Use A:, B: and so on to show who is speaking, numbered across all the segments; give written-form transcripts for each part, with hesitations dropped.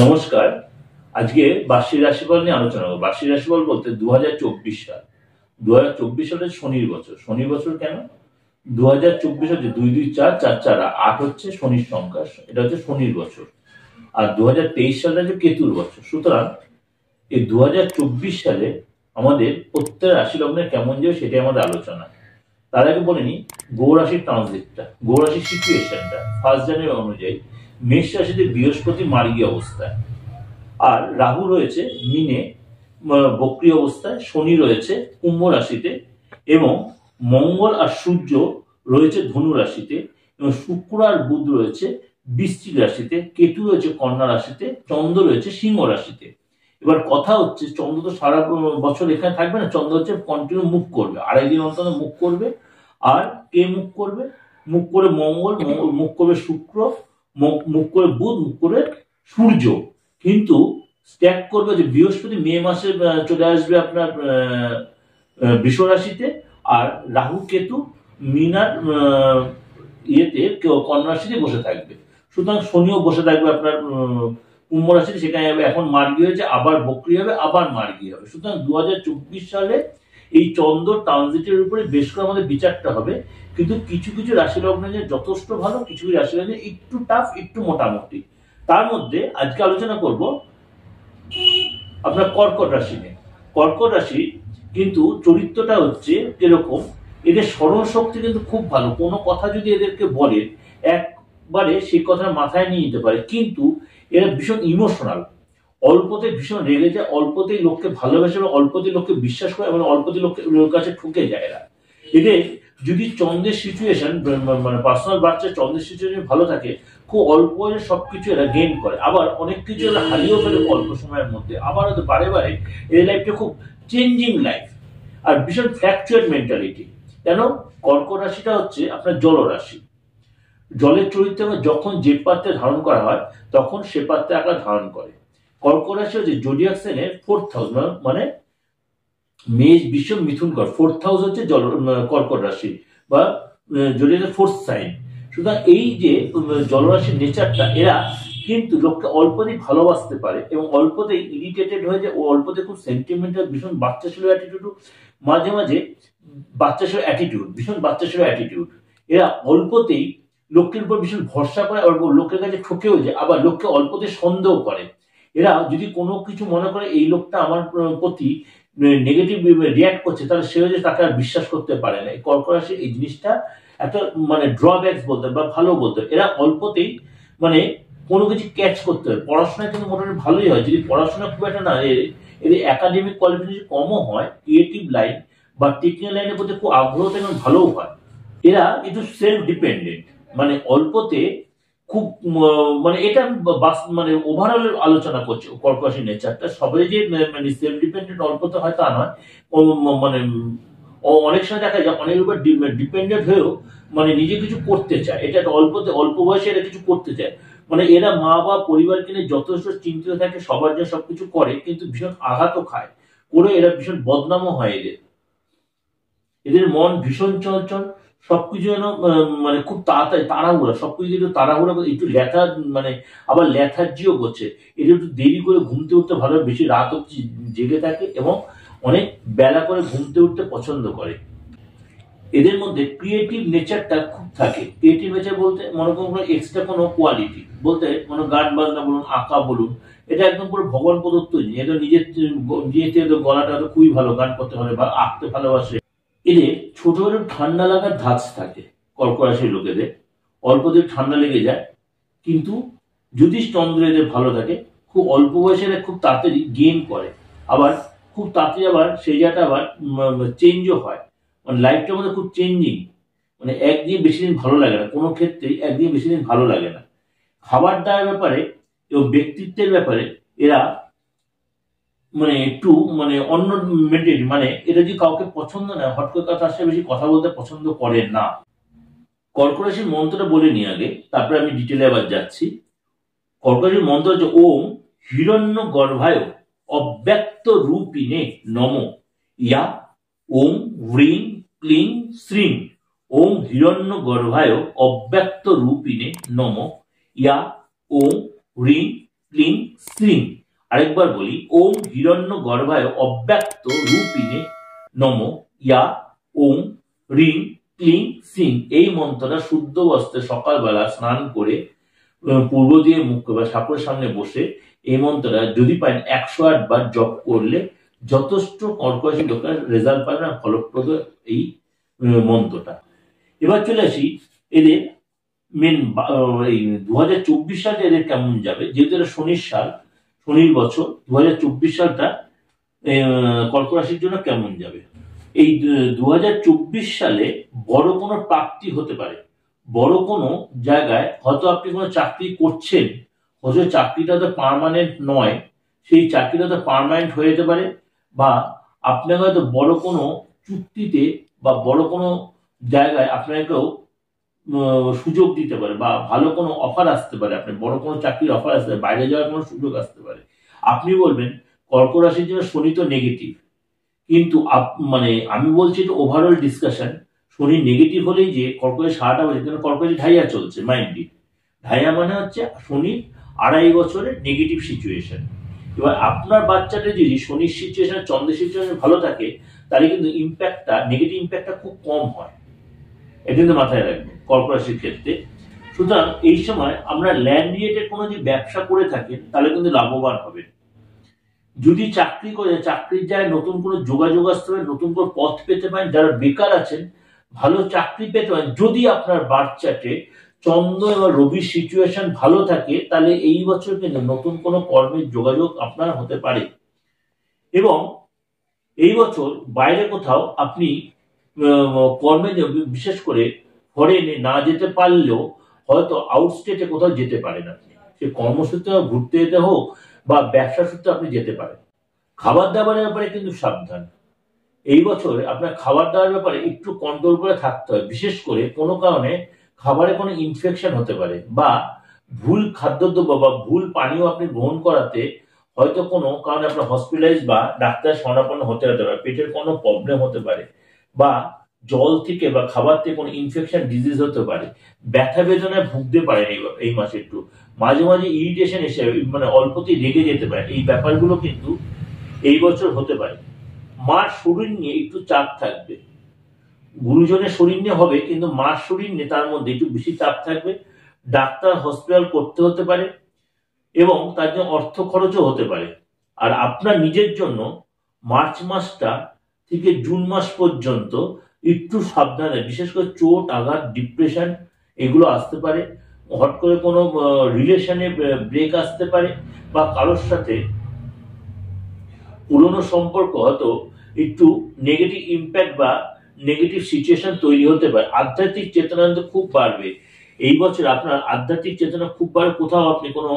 A: নমস্কার। আজকে বার্ষিক রাশিফল নিয়ে আলোচনা করব। বার্ষিক রাশিফল বলতে 2024 সাল। 2024 সালে শনির বছর। শনির বছর কেন? 2024 হচ্ছে 2 2 4 4 4 8 হচ্ছে শনির সংখ্যা, এটা হচ্ছে শনির বছর। আর 2023 সালটা হচ্ছে কেতুর বছর। সুতরাং এই 2024 সালে আমাদের প্রত্যেক রাশি লগ্নের কেমন যাবে সেটাই আমাদের আলোচনা। তার আগে বলে নি গো রাশির ট্রানজিটটা, গো রাশির সিচুয়েশনটা 1 জানুয়ারি অনুযায়ী মেষ রাশিতে বৃহস্পতি মার্গী অবস্থায়, আর রাহু রয়েছে মিনে বক্রী অবস্থায়, শনি রয়েছে কুম্ভ রাশিতে, এবং মঙ্গল আর সূর্য রয়েছে ধনু রাশিতে, এবং শুক্র আর বুধ রয়েছে বৃশ্চিক রাশিতে, কেতু রয়েছে কন্যা রাশিতে, চন্দ্র রয়েছে সিংহ রাশিতে। এবার কথা হচ্ছে চন্দ্র তো সারা বছর এখানে থাকবে না, চন্দ্র হচ্ছে কন্টিনিউ মুভ করবে, আড়াই দিন অন্তর মুভ করবে। আর কে মুভ করবে? মুভ করে মঙ্গল, মুভ করবে শুক্র, মুভ করে বুধ, মুভ করে সূর্য। কিন্তু স্ট্যাক করবে যে বৃহস্পতি মে মাসে চলে আসবে আপনার বৃষ রাশিতে, আর রাহু কেতু মিনার ইয়েতে কন্যা রাশিতে বসে থাকবে। সুতরাং শনিও বসে থাকবে আপনার কুম্ভ রাশিতে, সেখানে এখন মার্গী হয়েছে, আবার বক্রী হবে, আবার মার্গী হবে। সুতরাং 2024 সালে এই চন্দ্র ট্রানজিটের উপরে বেশ করে আমাদের বিচারটা হবে। কিন্তু কিছু কিছু রাশি লগ্নে যথেষ্ট ভালো, কিছু কিছু রাশি লগ্নে একটু টাফ, একটু মোটামুটি। তার মধ্যে আজকে আলোচনা করব আপনার কর্কট রাশি নিয়ে। কর্কট রাশি কিন্তু চরিত্রটা হচ্ছে কিরকম, এদের স্মরণ শক্তি কিন্তু খুব ভালো। কোনো কথা যদি এদেরকে বলে একবারে সেই কথা মাথায় নিয়ে নিতে পারে, কিন্তু এরা ভীষণ ইমোশনাল, অল্পতে ভীষণ রেগে যায়, অল্পতেই লোককে ভালোবাসে, অল্পতেই লোককে বিশ্বাস করে, এবং অল্পতেই লোকের কাছে ঠকে যায় এরা। এদের যদি চন্দ্রের সিচুয়েশন মানে পার্সোনাল বাচ্চা চন্দ্রের সিচুয়েশন ভালো থাকে, খুব অল্প বয়সে সবকিছু এরা গেইন করে, আবার অনেক কিছু এরা হারিয়েও ফেলে অল্প সময়ের মধ্যে, আবার হয়তো বারে বারে এর লাইফটা খুব চেঞ্জিং লাইফ, আর ভীষণ ফ্ল্যাকচুয়েট মেন্টালিটি। কেন? কর্কট রাশিটা হচ্ছে আপনার জলরাশি। জলের চরিত্র যখন যে পাত্রে ধারণ করা হয় তখন সে পাত্রে আকার ধারণ করে। কর্কট রাশি হচ্ছে জোডিয়াক সাইনের 4th হাউস, মানে মেষ, বৃষ, মিথুন, কর 4th হাউস হচ্ছে কর্কট রাশি বা জোডিয়াকের 4th সাইন। সুতরাং এই যে জলরাশির নেচারটা, এরা কিন্তু লোককে অল্পতেই ভালোবাসতে পারে, এবং অল্পতেই ইরিটেটেড হয়ে যায়, ও অল্পতে খুব সেন্টিমেন্টাল, ভীষণ বাচ্চা ছিল অ্যাটিটিউড, মাঝে মাঝে বাচ্চা ছিল অ্যাটিটিউড, ভীষণ বাচ্চা ছিল অ্যাটিটিউড। এরা অল্পতেই লোকের উপর ভীষণ ভরসা করে, আবার লোকের কাছে ঠকেও যায়, আবার লোককে অল্পতে সন্দেহ করে। এরা যদি কোনো কিছু মনে করে এই লোকটা আমার প্রতি নেগেটিভ রিয়াক্ট করছে, তাহলে সে হচ্ছে তাকে আর বিশ্বাস করতে পারে না। কর্কট রাশি এই জিনিসটা একটা মানে ড্রব্যাকস বলতে বা ভালো বলতে, এরা অল্পতেই মানে কোনো কিছু ক্যাচ করতে হয়। পড়াশোনায় কিন্তু মোটামুটি ভালোই হয়, যদি পড়াশোনা খুব একটা না, এদের একাডেমিক কোয়ালিফিকেশন কমও হয়, ক্রিয়েটিভ লাইন বা টেকনিক্যাল লাইনের প্রতি খুব আগ্রহ এবং ভালোও হয়। এরা একটু সেলফ ডিপেন্ডেন্ট, মানে অল্পতে খুব মানে এটা মানে ওভারঅল আলোচনা করছে কর্কট রাশির নেচারটা। সবাই যে মানে সেলফ ডিপেন্ডেন্ট অল্পতে হয় তা নয়, মানে অনেক সময় দেখা যায় অনেক উপর ডিপেন্ডেন্ট হয়েও মানে নিজে কিছু করতে চায়। এটা অল্পতে, অল্প বয়সে এরা কিছু করতে চায়, মানে এরা মা বা পরিবারকে নিয়ে যথেষ্ট চিন্তিত থাকে, সবার জন্য সবকিছু করে, কিন্তু ভীষণ আঘাতও খায়, করে এরা ভীষণ বদনামও হয়। এদের মন ভীষণ চঞ্চল, সবকিছু যেন মানে খুব তাড়াতাড়ি তাড়াহুড়া, সবকিছু একটু তাড়াহুড়া করে, একটু লেথা মানে আবার লেথার্জিও করছে। এদের একটু দেরি করে ঘুমতে উঠতে ভালো, বেশি রাত অব্দি জেগে থাকে, এবং অনেক বেলা করে ঘুমতে উঠতে পছন্দ করে। এদের মধ্যে ক্রিয়েটিভ নেচারটা খুব থাকে। ক্রিয়েটিভ নেচার বলতে মনে কোনো এক্সট্রা কোনো কোয়ালিটি বলতে, মানে গান বাজনা বলুন, আঁকা বলুন, এটা একদম পুরো ভগবান প্রদত্ত জিনিস। এটা নিজের গলাটা তো খুবই ভালো, গান করতে ভালো বা আঁকতে ভালোবাসে। এদের ছোটবেলায় ঠান্ডা লাগার ধাঁচ থাকে কর্কট রাশির লোকেদের, অল্পদের ঠান্ডা লেগে যায়। কিন্তু যদি চন্দ্র এদের ভালো থাকে, খুব অল্প বয়সে এরা খুব তাড়াতাড়ি গেইন করে, আবার খুব তাড়াতাড়ি আবার সেই জায়গাটা আবার চেঞ্জও হয়, মানে লাইফটার মধ্যে খুব চেঞ্জিং। মানে একদিন বেশি দিন ভালো লাগে না, কোনো ক্ষেত্রেই একদিন বেশি দিন ভালো লাগে না। খাবার দাবার ব্যাপারে এবং ব্যক্তিত্বের ব্যাপারে এরা মানে একটু মানে অন্য মেন্টালিটি, মানে এটা যদি কাউকে পছন্দ না, হট করে তার সাথে বেশি কথা বলতে পছন্দ করে না। কর্কট রাশির মন্ত্রটা বলে নিয়ে আগে, তারপরে আমি ডিটেলে আবার যাচ্ছি। কর্কট রাশির মন্ত্র হচ্ছে ওম হিরণ্য গর্ভায় অব্যক্ত রূপিণে নম, ইয়া ওম হ্রিং ক্লিং শ্রীং। ওম হিরণ্য গর্ভায় অব্যক্ত রূপিণে নম, ইয়া ওম হ্রিং ক্লিং শ্রীং। আরেকবার বলি, ওম হিরণ্য গর্ভায় অব্যক্ত রূপিণে নম ইয়া ওম রিং ক্লিং শ্রীং। এই মন্ত্রটা শুদ্ধ বস্ত্রে সকালবেলা স্নান করে পূর্ব দিয়ে মুখ বা ঠাকুরের সামনে বসে এই মন্ত্রটা যদি পান 108 বার জপ করলে যথেষ্ট কর্কশ লোকের রেজাল্ট পাবে না, ফলপ্রদ এই মন্ত্রটা। এবার চলে আসি এদের মেন এই 2024 সালে এদের কেমন যাবে। যেহেতু এটা শনির সাল, শনির বছর, 2024 সালটা কর্ক রাশির জন্য কেমন যাবে। এই 2024 সালে বড় কোনো প্রাপ্তি হতে পারে। বড় কোনো জায়গায় হয়তো আপনি কোনো চাকরি করছেন, হয়তো চাকরিটা তো পার্মানেন্ট নয়, সেই চাকরিটা তো পার্মানেন্ট হয়ে যেতে পারে, বা আপনাকে হয়তো বড় কোনো চুক্তিতে বা বড় কোনো জায়গায় আপনাকেও সুযোগ দিতে পারে, বা ভালো কোনো অফার আসতে পারে, আপনি বড় কোনো চাকরির অফার আসতে পারে, বাইরে যাওয়ার কোনো সুযোগ আসতে পারে। আপনি বলবেন কর্ক রাশির জন্য শনি তো নেগেটিভ, কিন্তু মানে আমি বলছি এটা ওভারঅল ডিসকাশন। শনি নেগেটিভ হলেই যে কর্কটের সারাটা বছর, কিন্তু কর্কটের ঢাইয়া চলছে মাইন্ডলি। ঢাইয়া মানে হচ্ছে শনির 2.5 বছরের নেগেটিভ সিচুয়েশন। এবার আপনার বাচ্চাটা যদি শনির সিচুয়েশন, চন্দ্রের সিচুয়েশন ভালো থাকে, তাহলে কিন্তু ইম্প্যাক্টটা, নেগেটিভ ইম্প্যাক্টটা খুব কম হয়। এটা কিন্তু মাথায় রাখবেন কর্ক রাশির ক্ষেত্রে। সুতরাং এই সময় আমরা ল্যান্ড রিলেটেড কোনো যে ব্যবসা করে থাকেন তাহলে কিন্তু লাভবান হবেন। যদি চাকরি করে, চাকরির জায়গায় নতুন কোনো যোগাযোগ আসতে পারে, নতুন কোনো পথ পেতে পারেন। যারা বেকার আছেন ভালো চাকরি পেতে পারেন। যদি আপনার বার্থ চার্টে চন্দ্র এবং রবির সিচুয়েশন ভালো থাকে, তাহলে এই বছর কিন্তু নতুন কোনো কর্মের যোগাযোগ আপনার হতে পারে। এবং এই বছর বাইরে কোথাও আপনি কর্মে, বিশেষ করে ফরেনে না যেতে পারলেও হয়তো আউটস্টেটে কোথাও যেতে পারেন আপনি। সে কর্মসূত্রে ঘুরতে যেতে হোক বা ব্যবসা সূত্রে আপনি যেতে পারেন। খাবার দাবারের ব্যাপারে কিন্তু সাবধান। এই বছর আপনার খাবার দাবার ব্যাপারে একটু কন্ট্রোল করে থাকতে হয়। বিশেষ করে কোনো কারণে খাবারে কোনো ইনফেকশন হতে পারে, বা ভুল খাদ্যদ্রব্য বা ভুল পানীয় আপনি গ্রহণ করাতে হয়তো কোনো কারণে আপনার হসপিটালাইজ বা ডাক্তার শরণাপন্ন হতে পারে। পেটের কোনো প্রবলেম হতে পারে, বা জল থেকে বা খাবার থেকে কোনো ইনফেকশন ডিজিজ হতে পারে। ব্যথা বেদনায় ভুগতে পারেন এই মাসে। একটু মাঝে মাঝে ইরিটেশন এসে, মানে অল্পতেই রেগে যেতে পারে। এই ব্যাপারগুলো কিন্তু এই বছর হতে পারে। মার শরীর নিয়ে একটু চাপ থাকবে। গুরুজনের শরীর নিয়ে হবে, কিন্তু মার শরীর নিয়ে তার মধ্যে একটু বেশি চাপ থাকবে। ডাক্তার, হসপিটাল করতে হতে পারে, এবং তার জন্য অর্থ খরচও হতে পারে। আর আপনার নিজের জন্য মার্চ মাসটা থেকে জুন মাস পর্যন্ত একটু সাবধানে, বিশেষ করে চোট, আঘাত, ডিপ্রেশন এগুলো আসতে পারে। হট করে কোনো রিলেশনে ব্রেক আসতে পারে, বা কারোর সাথে পুরনো সম্পর্ক হয়তো একটু নেগেটিভ ইম্প্যাক্ট বা নেগেটিভ সিচুয়েশন তৈরি হতে পারে। আধ্যাত্মিক চেতনা কিন্তু খুব বাড়বে এই বছর। আপনার আধ্যাত্মিক চেতনা খুব বাড়বে। কোথাও আপনি কোনো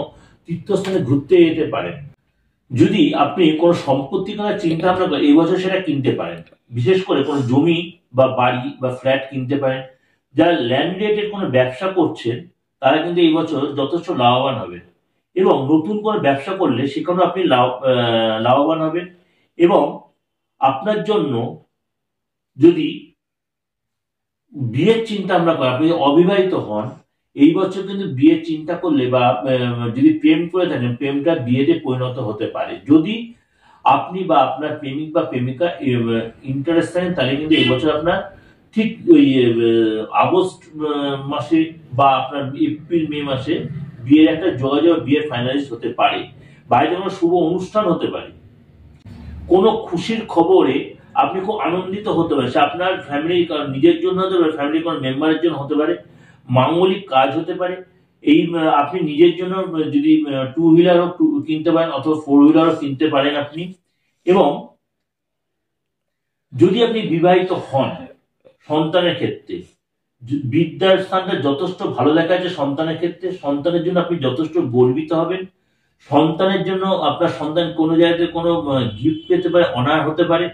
A: তীর্থস্থানে ঘুরতে যেতে পারেন। যদি আপনি কোনো সম্পত্তি কেনার চিন্তা ভাবনা করেন, এই বছর সেটা কিনতে পারেন। বিশেষ করে কোনো জমি বা বাড়ি বা ফ্ল্যাট কিনতে পারেন। যারা ল্যান্ড রিলেটেড কোনো ব্যবসা করছেন তারা কিন্তু এই বছর যথেষ্ট লাভবান হবেন। এবং নতুন কোনো ব্যবসা করলে সেখানেও আপনি লাভবান হবেন। এবং আপনার জন্য যদি বিয়ের চিন্তা আমরা করি, আপনি অবিবাহিত হন, এই বছর কিন্তু বিয়ের চিন্তা করলে, বা যদি প্রেম করে থাকেন, প্রেমটা বিয়েতে পরিণত হতে পারে। যদি আপনি বা আপনার প্রেমিক বা প্রেমিকা ইন্টারেস্ট থাকেন, তাহলে কিন্তু এই বছর আপনার ঠিক ওই আগস্ট মাসে বা আপনার এপ্রিল মে মাসে বিয়ের একটা যোগাযোগ, বিয়ের ফাইনালাইজ হতে পারে। বাইরে কোনো শুভ অনুষ্ঠান হতে পারে। কোনো খুশির খবরে আপনি খুব আনন্দিত হতে পারেন। সে আপনার ফ্যামিলির, নিজের জন্য হতে পারে, ফ্যামিলির কোনো মেম্বারের জন্য হতে পারে, মাঙ্গলিক কাজ হতে পারে। এই আপনি নিজের জন্য যদি 2 হুইলারও কিনতে পারেন, অথবা 4 হুইলারও কিনতে পারেন আপনি। এবং যদি আপনি বিবাহিত হন, সন্তানের ক্ষেত্রে বিদ্যার স্থানটা যথেষ্ট ভালো দেখা যাচ্ছে। সন্তানের ক্ষেত্রে সন্তানের জন্য আপনি যথেষ্ট গর্বিত হবেন। সন্তানের জন্য আপনার সন্তান কোনো জায়গাতে কোনো গিফট পেতে পারে, অনার হতে পারে।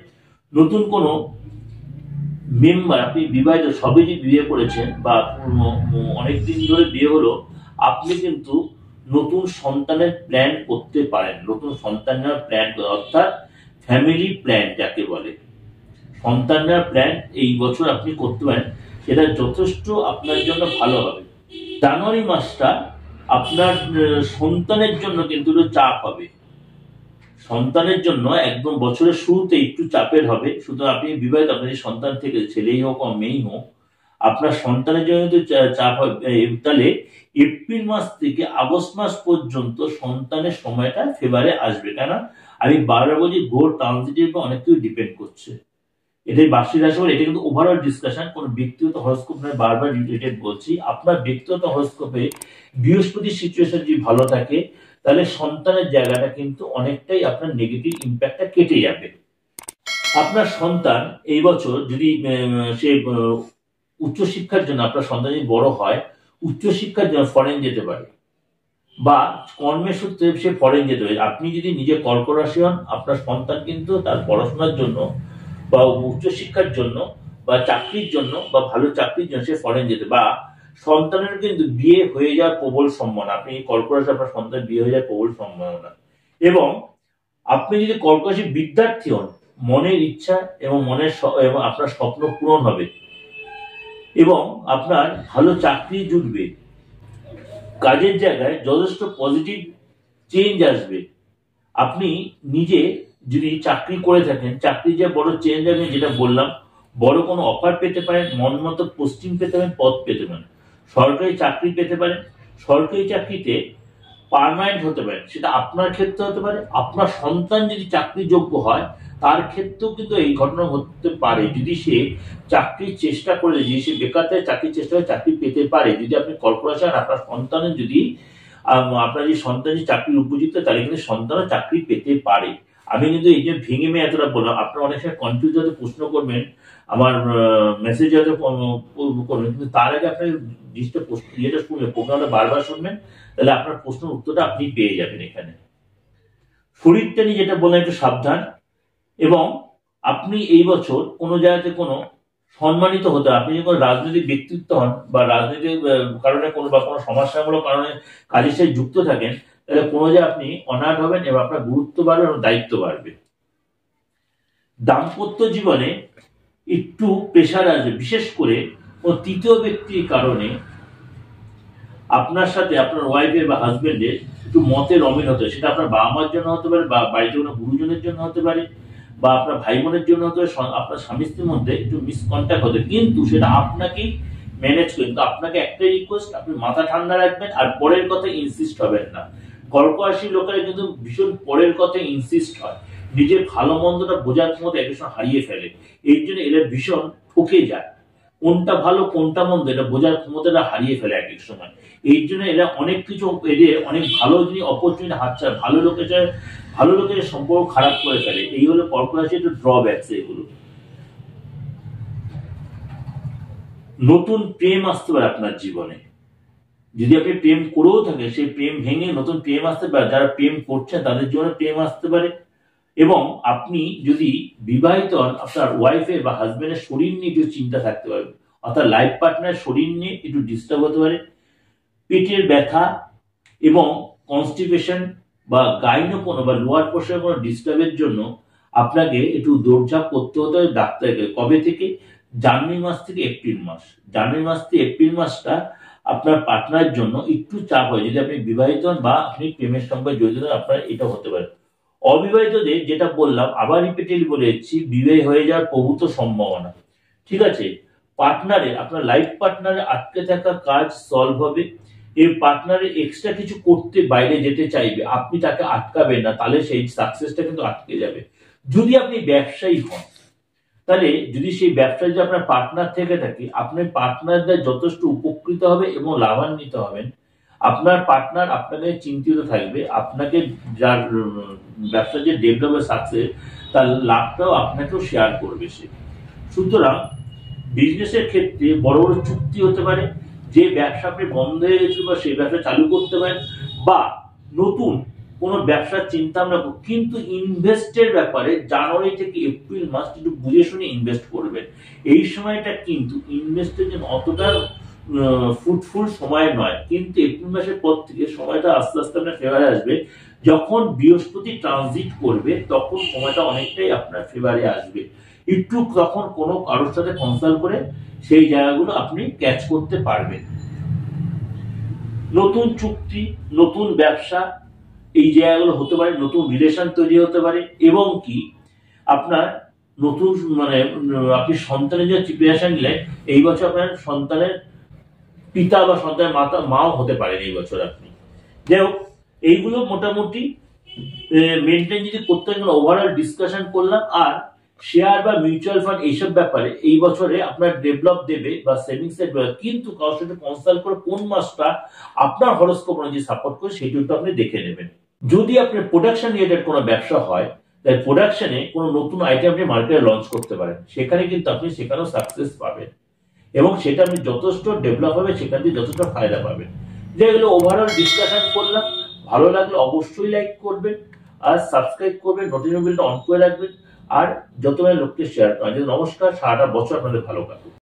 A: নতুন কোনো মেম্বার, আপনি বিবাহিত, সবে যে বিয়ে করেছেন বা অনেকদিন ধরে বিয়ে হলো, আপনি কিন্তু নতুন সন্তানের প্ল্যান করতে পারেন। নতুন সন্তান নেওয়ার প্ল্যান, অর্থাৎ ফ্যামিলি প্ল্যান যাকে বলে, সন্তান নেওয়ার প্ল্যান এই বছর আপনি করতে পারেন। সেটা যথেষ্ট আপনার জন্য ভালো হবে। জানুয়ারি মাসটা আপনার সন্তানের জন্য কিন্তু একটু চাপ হবে, সন্তানের জন্য একদম বছরের শুরুতে একটু চাপের হবে। সুতরাং আপনি বিবাহিত, আপনার সন্তান থেকে ছেলেই হোক বা মেয়েই হোক, আপনার সন্তানের জন্য কিন্তু চাপ হবে। তাহলে এপ্রিল মাস থেকে আগস্ট মাস পর্যন্ত সন্তানের সময়টা ফেভারে আসবে। কেন আমি বারবার বলছি, গোর ট্রানজিটের উপর অনেক কিছু ডিপেন্ড করছে। এটাই বার্ষিক রাশিফল, এটা কিন্তু ওভারঅল ডিসকাশন, কোন ব্যক্তিগত হরস্কোপ নয়। বারবার রিলেটেড বলছি, আপনার ব্যক্তিগত হরস্কোপে বৃহস্পতির সিচুয়েশন যদি ভালো থাকে, তাহলে সন্তানের জায়গাটা কিন্তু অনেকটাই আপনার নেগেটিভ ইম্প্যাক্টটা কেটে যাবে। আপনার সন্তান এই বছর যদি সে উচ্চশিক্ষার জন্য, আপনার সন্তান যদি বড় হয়, উচ্চশিক্ষার জন্য ফরেন যেতে পারে, বা কর্মের সূত্রে সে ফরেন যেতে পারে। আপনি যদি নিজে কর্কট রাশি হন, আপনার সন্তান কিন্তু তার পড়াশোনার জন্য বা উচ্চশিক্ষার জন্য বা চাকরির জন্য বা ভালো চাকরির জন্য সে ফরেন যেতে, বা সন্তানের কিন্তু বিয়ে হয়ে যাওয়ার প্রবল সম্ভাবনা। আপনি কর্কট রাশি, আপনার সন্তান বিয়ে হয়ে যাওয়ার প্রবল সম্ভাবনা। এবং আপনি যদি কর্কট রাশির বিদ্যার্থী হন, মনের ইচ্ছা এবং এবং আপনার স্বপ্ন পূরণ হবে এবং আপনার ভালো চাকরি জুটবে, কাজের জায়গায় যথেষ্ট পজিটিভ চেঞ্জ আসবে। আপনি নিজে যদি চাকরি করে থাকেন, চাকরির যে বড় চেঞ্জ আসবে, যেটা বললাম, বড় কোনো অফার পেতে পারেন, মন মতো পোস্টিং পেতে পারেন, পদ পেতে পারেন, সরকারি চাকরি পেতে পারেন। সরকারি চাকরিতে পার্মানেন্ট হতে পারে, সেটা আপনার ক্ষেত্রে হতে পারে। আপনার সন্তান যদি চাকরি যোগ্য হয়, তার ক্ষেত্রেও কিন্তু এই ঘটনা হতে পারে। যদি সে চাকরির চেষ্টা করে, যদি সে বেকার থেকে চাকরির চেষ্টা করে, চাকরি পেতে পারে। যদি আপনি কর্পোরেশন, আপনার সন্তানের যদি আপনার যে সন্তান যে চাকরির উপযুক্ত, তাহলে কিন্তু সন্তানও চাকরি পেতে পারে। আমি কিন্তু এই যে ভেঙে মেয়ে এতটা বললাম, আপনারা অনেক সময় কনফিউজ হতে প্রশ্ন করবেন, আমার মেসেজ হয়তো করবেন, কিন্তু তার আগে আপনার জিনিসটা ইয়েটা শুনবেন, প্রোগ্রামটা বারবার শুনবেন, তাহলে আপনার প্রশ্নের উত্তরটা আপনি পেয়ে যাবেন এখানে। শরীরটা নিয়ে যেটা বললাম, একটু সাবধান। এবং আপনি এই বছর কোনো জায়গাতে কোনো সম্মানিত হতে, আপনি যখন রাজনৈতিক ব্যক্তিত্ব হন বা রাজনৈতিক কারণে কোনো বা কোনো সমস্যামূলক কারণে কাজের সাথে যুক্ত থাকেন, তাহলে কোনো জায়গায় আপনি অনার্ট হবেন এবং আপনার গুরুত্ব বাড়বে এবং দায়িত্ব বাড়বে। দাম্পত্য জীবনে একটু প্রেশার আসবে, বিশেষ করে ও তৃতীয় ব্যক্তির কারণে আপনার সাথে আপনার ওয়াইফের বা হাজবেন্ডের একটু মতের অমিল হতে, সেটা আপনার বাবা মার জন্য হতে পারে, বা বাড়িতে কোনো গুরুজনের জন্য হতে পারে, বা আপনার ভাই বোনের জন্য হতে পারে, আপনার স্বামী স্ত্রীর মধ্যে একটু মিসকন্ট্যাক্ট হতে, কিন্তু সেটা আপনাকেই ম্যানেজ করে। কিন্তু আপনাকে একটাই রিকোয়েস্ট, আপনি মাথা ঠান্ডা রাখবেন আর পরের কথা ইনসিস্ট হবেন না। কর্কট রাশির লোকেরা কিন্তু ভীষণ পরের কথা ইনসিস্ট হয়, নিজের ভালো মন্দটা বোঝার ক্ষমতা এক সময় হারিয়ে ফেলে। এই জন্য এরা ভীষণ ঠকে যায়, কোনটা ভালো কোনটা মন্দ এটা বোঝার ক্ষমতাটা হারিয়ে ফেলে এক এক সময়। এই জন্য এরা অনেক কিছু, এদের অনেক ভালো জিনিস অপরচুনিটি হাতছাড়া, ভালো লোকের সম্পর্ক খারাপ করে ফেলে। এই হলো কর্কট রাশির একটু ড্রব্যাকস এগুলো। নতুন প্রেম আসতে পারে আপনার জীবনে, যদি আপনি প্রেম করেও থাকেন, সেই প্রেম ভেঙে নতুন প্রেম আসতে পারে। যারা প্রেম করছেন তাদের জন্য প্রেম আসতে পারে। এবং আপনি যদি বিবাহিত হন, আপনার ওয়াইফের বা হাজবেন্ডের শরীর নিয়ে একটু চিন্তা থাকতে পারবে, অর্থাৎ লাইফ পার্টনারের শরীর নিয়ে একটু ডিস্টার্ব হতে পারে। পেটের ব্যথা এবং কনস্টিপেশন বা গাইনো কোনো বা লোয়ার পোর্শনের কোনো ডিস্টার্বের জন্য আপনাকে একটু দৌড়ঝাঁপ করতে হতে হবে ডাক্তারকে। কবে থেকে? জানুয়ারি মাস থেকে এপ্রিল মাস। জানুয়ারি মাস থেকে এপ্রিল মাসটা আপনার পার্টনারের জন্য একটু চাপ হয়। যদি আপনি বিবাহিত হন বা আপনি প্রেমের সঙ্গে জড়িত হন, আপনার এটা হতে পারে। অবিবাহিতদের যেটা বললাম, আবার রিপিটেডলি বলে যাচ্ছি, বিবাহ হয়ে যাওয়ার প্রভূত সম্ভাবনা। ঠিক আছে, পার্টনারের, আপনার লাইফ পার্টনারের আটকে থাকা কাজ সলভ হবে। এই পার্টনারের এক্সট্রা কিছু করতে বাইরে যেতে চাইবে, আপনি তাকে আটকাবেন না, তাহলে সেই সাকসেসটা কিন্তু আটকে যাবে। যদি আপনি ব্যবসায়ী হন, তাহলে যদি সেই ব্যবসা যদি আপনার পার্টনার থেকে থাকে, আপনার পার্টনারদের যথেষ্ট উপকৃত হবে এবং লাভান্বিত হবেন। আপনার পার্টনার আপনাকে চিন্তিত থাকবে, আপনাকে যার ব্যবসা যে ডেভেলপ সাকসেস, তার লাভটাও আপনাকেও শেয়ার করবে সে। সুতরাং বিজনেসের ক্ষেত্রে বড় বড় চুক্তি হতে পারে, যে ব্যবসা আপনি বন্ধ হয়ে গেছিল বা সেই ব্যবসা চালু করতে পারেন, বা নতুন কোনো ব্যবসার চিন্তা ভাবনা। কিন্তু ইনভেস্টের ব্যাপারে জানুয়ারি থেকে এপ্রিল মাস একটু বুঝে শুনে ইনভেস্ট করবেন। এই সময়টা কিন্তু ইনভেস্টের জন্য অতটা ফ্রুটফুল সময় নয়, কিন্তু এপ্রিল মাসের পর থেকে সময়টা আস্তে আস্তে আপনার ফেভারে আসবে। যখন বৃহস্পতি ট্রানজিট করবে, তখন সময়টা অনেকটাই আপনার ফেভারে আসবে। একটু তখন কোনো কারোর সাথে কনসাল্ট করে সেই জায়গাগুলো আপনি ক্যাচ করতে পারবেন। নতুন চুক্তি, নতুন ব্যবসা, এই জায়গাগুলো হতে পারে, নতুন রিলেশন তৈরি হতে পারে, এবং কি আপনার নতুন মানে আপনি সন্তানের যে প্রিপারেশন নিলেন, এই বছর আপনার সন্তানের পিতা বা সন্তানের মাও হতে পারেন এই বছর আপনি। যাই হোক, এইগুলো মোটামুটি মেনটেন যদি করতে গেলে ওভারঅল ডিসকাশন করলাম। আর শেয়ার বা মিউচুয়াল ফান্ড এইসব ব্যাপারে এই বছরে আপনার ডেভেলপ দেবে বা সেভিংস এর, কিন্তু কারোর সাথে কনসাল্ট করে কোন মাসটা আপনার হরোস্কোপ অনুযায়ী সাপোর্ট করে সেটি একটু আপনি দেখে নেবেন। যদি আপনার প্রোডাকশন রিলেটেড কোনো ব্যবসা হয়, তাই প্রোডাকশনে কোনো নতুন আইটেম আপনি মার্কেটে লঞ্চ করতে পারেন, সেখানে কিন্তু আপনি সেখানেও সাকসেস পাবেন, এবং সেটা আপনি যথেষ্ট ডেভেলপ হবে, সেখান থেকে যথেষ্ট ফায়দা পাবেন। যেগুলো ওভারঅল ডিসকাশন করলাম, ভালো লাগলে অবশ্যই লাইক করবেন, আর সাবস্ক্রাইব করবেন, নোটিফিকেশন বেলটা অন করে রাখবেন, আর যত লোককে শেয়ার করেন। নমস্কার, সারাটা বছর আপনাদের ভালো কাটুক।